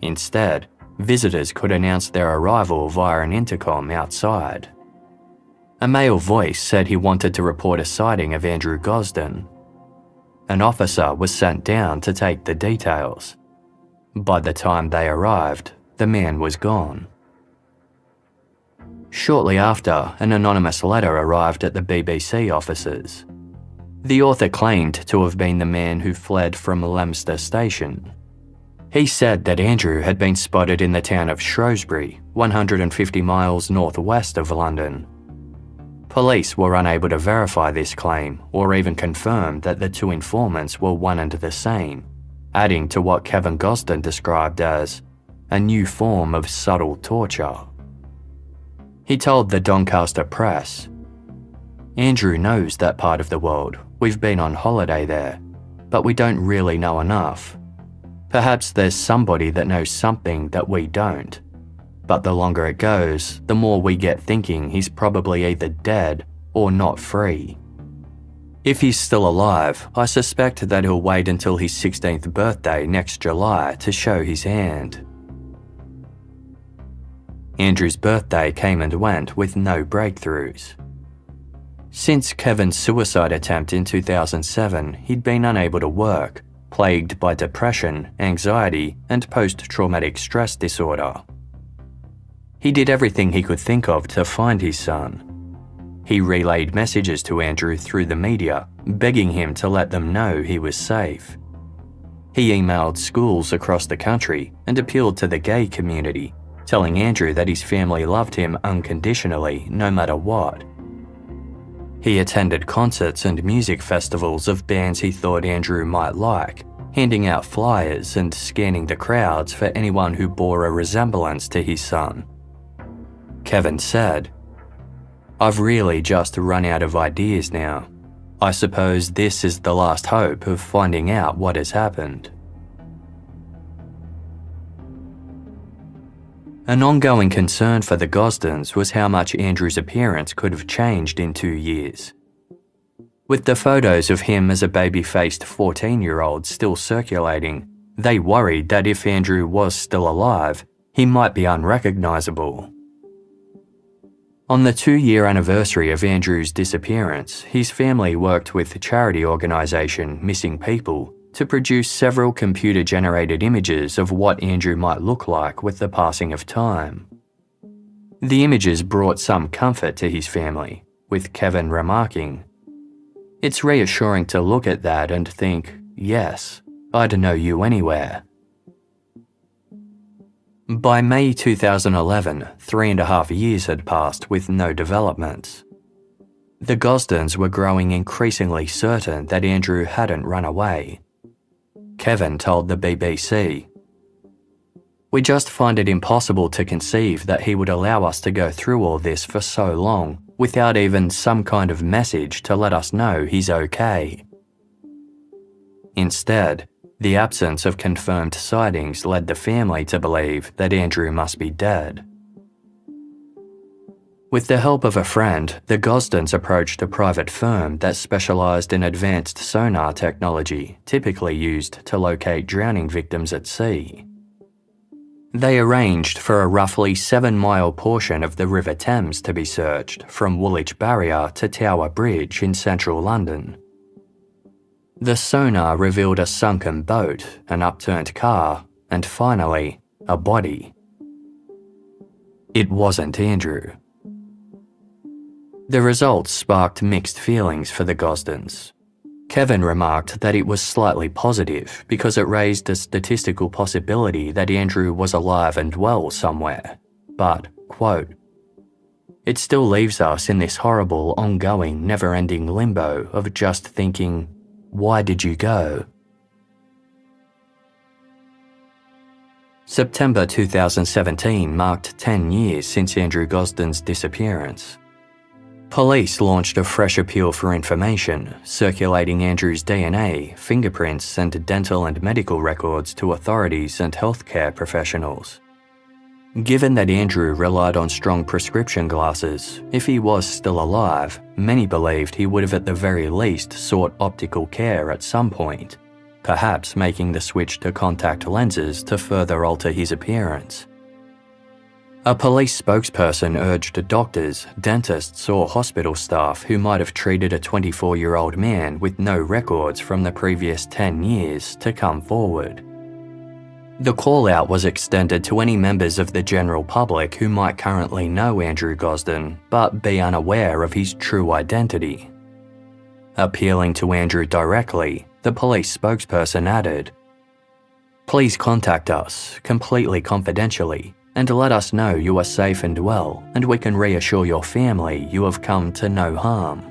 S1: Instead, visitors could announce their arrival via an intercom outside. A male voice said he wanted to report a sighting of Andrew Gosden. An officer was sent down to take the details. By the time they arrived, the man was gone. Shortly after, an anonymous letter arrived at the BBC offices. The author claimed to have been the man who fled from Leominster Station. He said that Andrew had been spotted in the town of Shrewsbury, 150 miles northwest of London. Police were unable to verify this claim or even confirm that the two informants were one and the same, adding to what Kevin Gosden described as a new form of subtle torture. He told the Doncaster Press, "Andrew knows that part of the world. We've been on holiday there, but we don't really know enough. Perhaps there's somebody that knows something that we don't. But the longer it goes, the more we get thinking he's probably either dead or not free. If he's still alive, I suspect that he'll wait until his 16th birthday next July to show his hand. Andrew's birthday came and went with no breakthroughs. Since Kevin's suicide attempt in 2007, he'd been unable to work, plagued by depression, anxiety, and post-traumatic stress disorder. He did everything he could think of to find his son. He relayed messages to Andrew through the media, begging him to let them know he was safe. He emailed schools across the country and appealed to the gay community, telling Andrew that his family loved him unconditionally no matter what. He attended concerts and music festivals of bands he thought Andrew might like, handing out flyers and scanning the crowds for anyone who bore a resemblance to his son. Kevin said, "I've really just run out of ideas now. I suppose this is the last hope of finding out what has happened." An ongoing concern for the Gosdens was how much Andrew's appearance could have changed in 2 years. With the photos of him as a baby-faced 14-year-old still circulating, they worried that if Andrew was still alive, he might be unrecognisable. On the 2-year anniversary of Andrew's disappearance, his family worked with the charity organisation Missing People to produce several computer-generated images of what Andrew might look like with the passing of time. The images brought some comfort to his family, with Kevin remarking, "It's reassuring to look at that and think, yes, I'd know you anywhere." By May 2011, 3.5 years had passed with no developments. The Gosdens were growing increasingly certain that Andrew hadn't run away. Kevin told the BBC, "We just find it impossible to conceive that he would allow us to go through all this for so long without even some kind of message to let us know he's okay." Instead, the absence of confirmed sightings led the family to believe that Andrew must be dead. With the help of a friend, the Gosdens approached a private firm that specialised in advanced sonar technology typically used to locate drowning victims at sea. They arranged for a roughly 7-mile portion of the River Thames to be searched from Woolwich Barrier to Tower Bridge in central London. The sonar revealed a sunken boat, an upturned car, and finally, a body. It wasn't Andrew. The results sparked mixed feelings for the Gosdens. Kevin remarked that it was slightly positive because it raised a statistical possibility that Andrew was alive and well somewhere, but, quote, "It still leaves us in this horrible, ongoing, never-ending limbo of just thinking, why did you go?" September 2017 marked 10 years since Andrew Gosden's disappearance. Police launched a fresh appeal for information, circulating Andrew's DNA, fingerprints, and dental and medical records to authorities and healthcare professionals. Given that Andrew relied on strong prescription glasses, if he was still alive, many believed he would have at the very least sought optical care at some point, perhaps making the switch to contact lenses to further alter his appearance. A police spokesperson urged doctors, dentists, or hospital staff who might have treated a 24-year-old man with no records from the previous 10 years to come forward. The call-out was extended to any members of the general public who might currently know Andrew Gosden but be unaware of his true identity. Appealing to Andrew directly, the police spokesperson added, "Please contact us, completely confidentially, and let us know you are safe and well, and we can reassure your family you have come to no harm."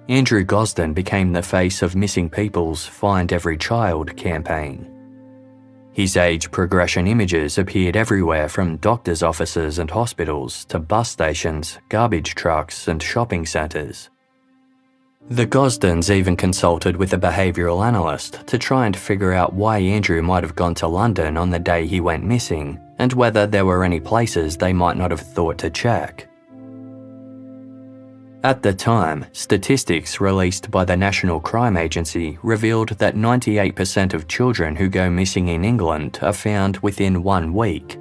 S1: Andrew Gosden became the face of Missing People's Find Every Child campaign. His age progression images appeared everywhere from doctors' offices and hospitals to bus stations, garbage trucks, and shopping centres. The Gosdens even consulted with a behavioural analyst to try and figure out why Andrew might have gone to London on the day he went missing and whether there were any places they might not have thought to check. At the time, statistics released by the National Crime Agency revealed that 98% of children who go missing in England are found within 1 week.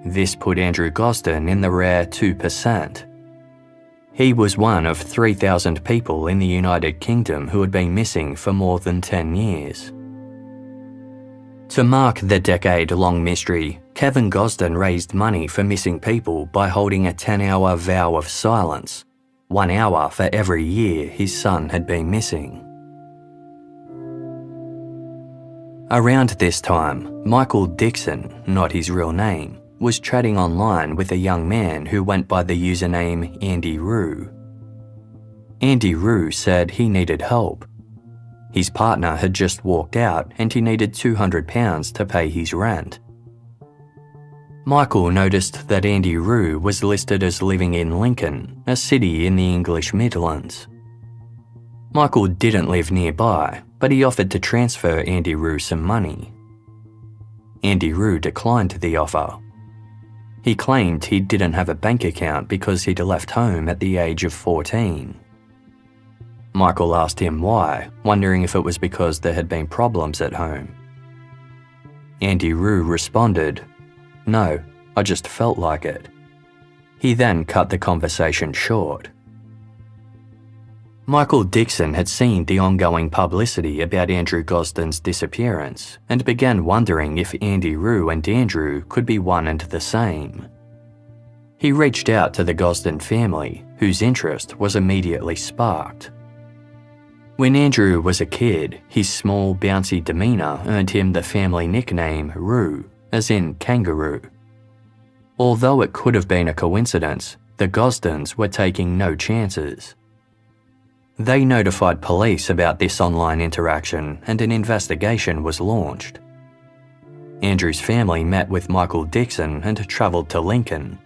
S1: This put Andrew Gosden in the rare 2%. He was one of 3,000 people in the United Kingdom who had been missing for more than 10 years. To mark the decade-long mystery, Kevin Gosden raised money for missing people by holding a 10-hour vow of silence, 1 hour for every year his son had been missing. Around this time, Michael Dixon, not his real name, was chatting online with a young man who went by the username Andy Rue. Andy Rue said he needed help. His partner had just walked out and he needed £200 to pay his rent. Michael noticed that Andy Rue was listed as living in Lincoln, a city in the English Midlands. Michael didn't live nearby, but he offered to transfer Andy Rue some money. Andy Rue declined the offer. He claimed he didn't have a bank account because he'd left home at the age of 14. Michael asked him why, wondering if it was because there had been problems at home. Andy Rue responded, "No, I just felt like it." He then cut the conversation short. Michael Dixon had seen the ongoing publicity about Andrew Gosden's disappearance and began wondering if Andy Rue and Andrew could be one and the same. He reached out to the Gosden family, whose interest was immediately sparked. When Andrew was a kid, his small, bouncy demeanour earned him the family nickname Roo, as in kangaroo. Although it could have been a coincidence, the Gosdens were taking no chances. They notified police about this online interaction and an investigation was launched. Andrew's family met with Michael Dixon and travelled to Lincoln.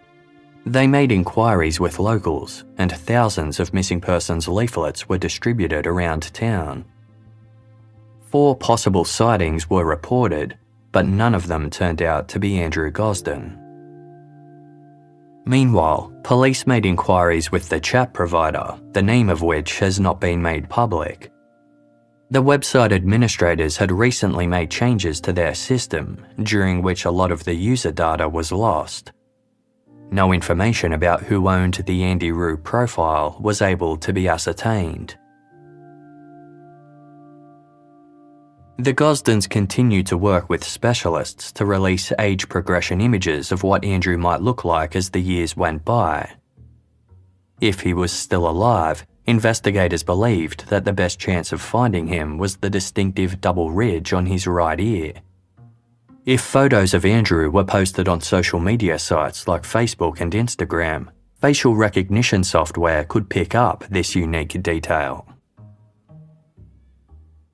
S1: They made inquiries with locals and thousands of missing persons leaflets were distributed around town. 4 possible sightings were reported, but none of them turned out to be Andrew Gosden. Meanwhile, police made inquiries with the chat provider, the name of which has not been made public. The website administrators had recently made changes to their system, during which a lot of the user data was lost. No information about who owned the Andy Rue profile was able to be ascertained. The Gosdens continued to work with specialists to release age progression images of what Andrew might look like as the years went by. If he was still alive, investigators believed that the best chance of finding him was the distinctive double ridge on his right ear. If photos of Andrew were posted on social media sites like Facebook and Instagram, facial recognition software could pick up this unique detail.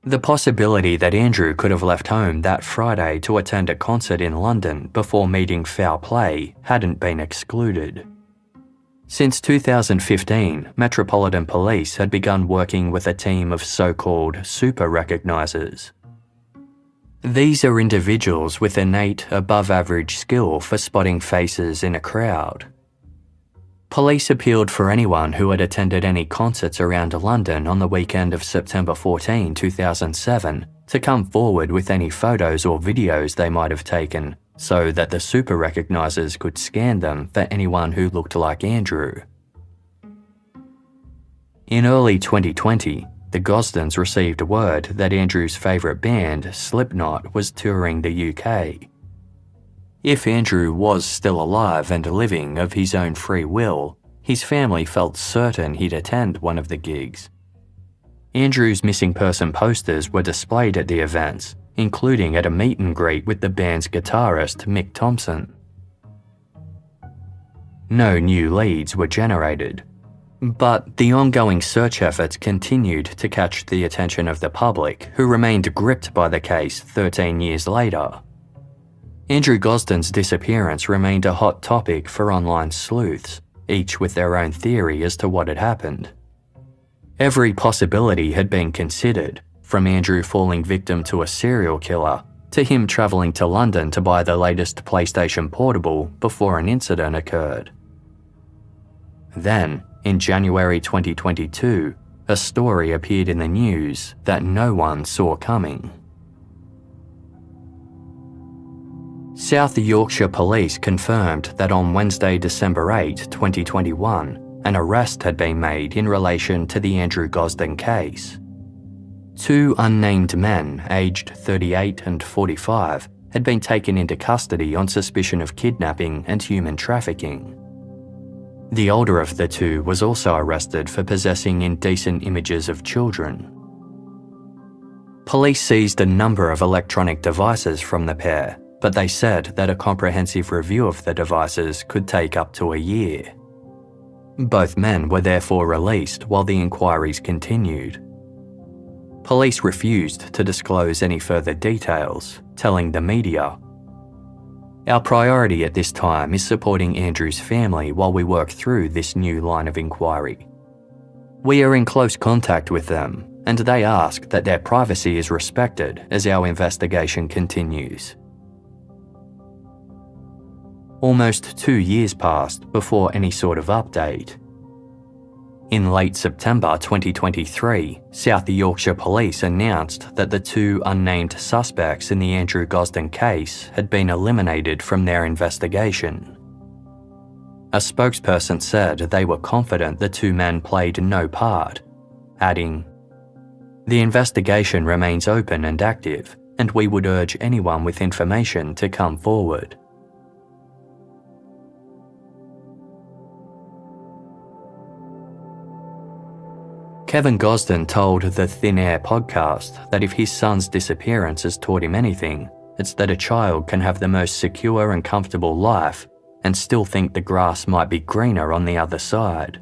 S1: The possibility that Andrew could have left home that Friday to attend a concert in London before meeting foul play hadn't been excluded. Since 2015, Metropolitan Police had begun working with a team of so-called super recognisers. These are individuals with innate, above-average skill for spotting faces in a crowd. Police appealed for anyone who had attended any concerts around London on the weekend of September 14, 2007, to come forward with any photos or videos they might have taken, so that the super recognisers could scan them for anyone who looked like Andrew. In early 2020, the Gosdens received word that Andrew's favourite band, Slipknot, was touring the UK. If Andrew was still alive and living of his own free will, his family felt certain he'd attend one of the gigs. Andrew's missing person posters were displayed at the events, including at a meet and greet with the band's guitarist Mick Thompson. No new leads were generated, but the ongoing search efforts continued to catch the attention of the public, who remained gripped by the case 13 years later. Andrew Gosden's disappearance remained a hot topic for online sleuths, each with their own theory as to what had happened. Every possibility had been considered, from Andrew falling victim to a serial killer to him travelling to London to buy the latest PlayStation Portable before an incident occurred. Then, in January 2022, a story appeared in the news that no one saw coming. South Yorkshire Police confirmed that on Wednesday, December 8, 2021, an arrest had been made in relation to the Andrew Gosden case. Two unnamed men, aged 38 and 45, had been taken into custody on suspicion of kidnapping and human trafficking. The older of the two was also arrested for possessing indecent images of children. Police seized a number of electronic devices from the pair, but they said that a comprehensive review of the devices could take up to a year. Both men were therefore released while the inquiries continued. Police refused to disclose any further details, telling the media, "Our priority at this time is supporting Andrew's family while we work through this new line of inquiry. We are in close contact with them, and they ask that their privacy is respected as our investigation continues." Almost 2 years passed before any sort of update. In late September 2023, South Yorkshire Police announced that the two unnamed suspects in the Andrew Gosden case had been eliminated from their investigation. A spokesperson said they were confident the two men played no part, adding, "The investigation remains open and active, and we would urge anyone with information to come forward." Kevin Gosden told the Thin Air podcast that if his son's disappearance has taught him anything, it's that a child can have the most secure and comfortable life and still think the grass might be greener on the other side.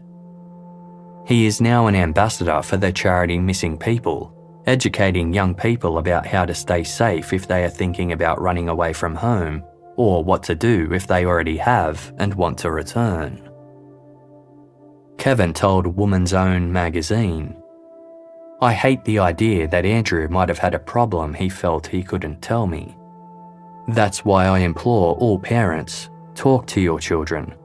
S1: He is now an ambassador for the charity Missing People, educating young people about how to stay safe if they are thinking about running away from home, or what to do if they already have and want to return. Kevin told Woman's Own magazine, "I hate the idea that Andrew might have had a problem he felt he couldn't tell me. That's why I implore all parents, talk to your children.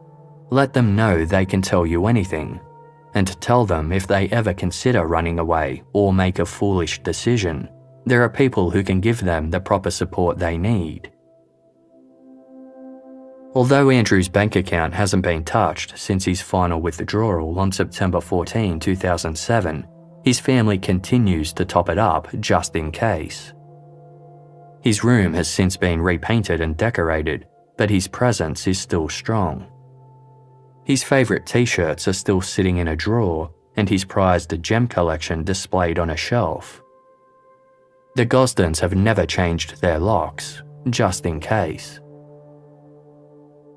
S1: Let them know they can tell you anything, and tell them if they ever consider running away or make a foolish decision, there are people who can give them the proper support they need." Although Andrew's bank account hasn't been touched since his final withdrawal on September 14, 2007, his family continues to top it up just in case. His room has since been repainted and decorated, but his presence is still strong. His favourite t-shirts are still sitting in a drawer, and his prized gem collection displayed on a shelf. The Gosdens have never changed their locks, just in case.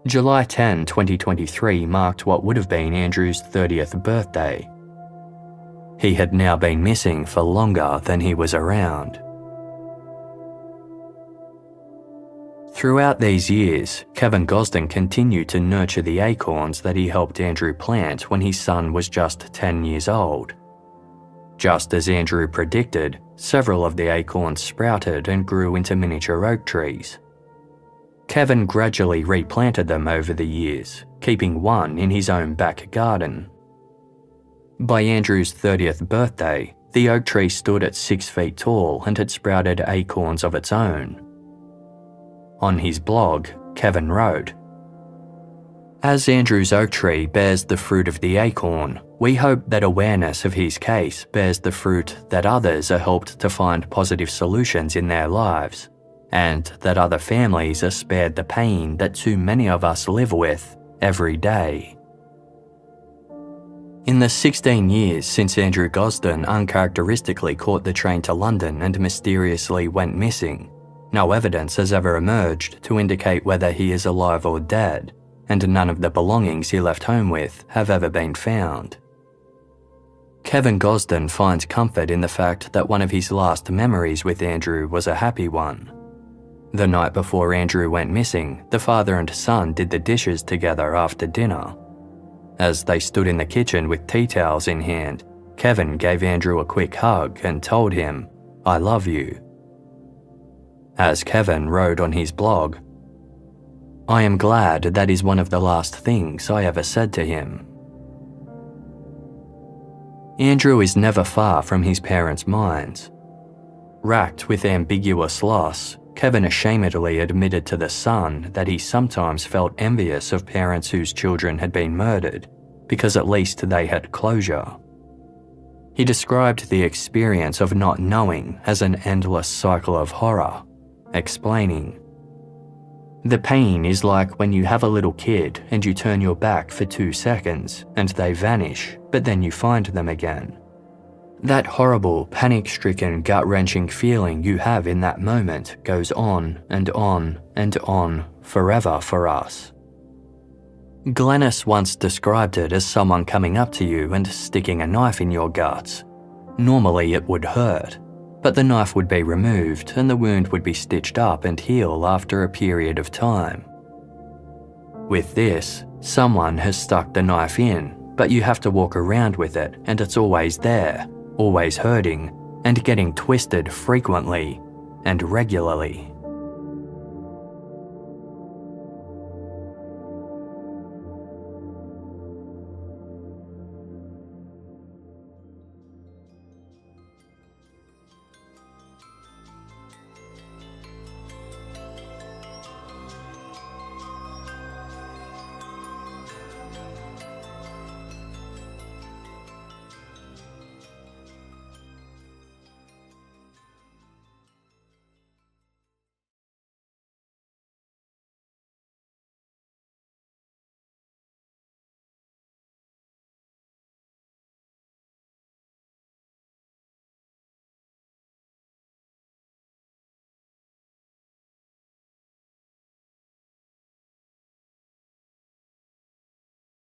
S1: July 10, 2023 marked what would have been Andrew's 30th birthday. He had now been missing for longer than he was around. Throughout these years, Kevin Gosden continued to nurture the acorns that he helped Andrew plant when his son was just 10 years old. Just as Andrew predicted, several of the acorns sprouted and grew into miniature oak trees. Kevin gradually replanted them over the years, keeping one in his own back garden. By Andrew's 30th birthday, the oak tree stood at 6 feet tall and had sprouted acorns of its own. On his blog, Kevin wrote, "As Andrew's oak tree bears the fruit of the acorn, we hope that awareness of his case bears the fruit that others are helped to find positive solutions in their lives, and that other families are spared the pain that too many of us live with every day." In the 16 years since Andrew Gosden uncharacteristically caught the train to London and mysteriously went missing, no evidence has ever emerged to indicate whether he is alive or dead, and none of the belongings he left home with have ever been found. Kevin Gosden finds comfort in the fact that one of his last memories with Andrew was a happy one. The night before Andrew went missing, the father and son did the dishes together after dinner. As they stood in the kitchen with tea towels in hand, Kevin gave Andrew a quick hug and told him, "I love you." As Kevin wrote on his blog, "I am glad that is one of the last things I ever said to him." Andrew is never far from his parents' minds. Racked with ambiguous loss, Kevin ashamedly admitted to The Sun that he sometimes felt envious of parents whose children had been murdered, because at least they had closure. He described the experience of not knowing as an endless cycle of horror, explaining, "The pain is like when you have a little kid and you turn your back for 2 seconds and they vanish, but then you find them again. That horrible, panic-stricken, gut-wrenching feeling you have in that moment goes on and on and on forever for us." Glennis once described it as someone coming up to you and sticking a knife in your guts. Normally it would hurt, but the knife would be removed and the wound would be stitched up and heal after a period of time. With this, someone has stuck the knife in, but you have to walk around with it and it's always there, always hurting, and getting twisted frequently and regularly.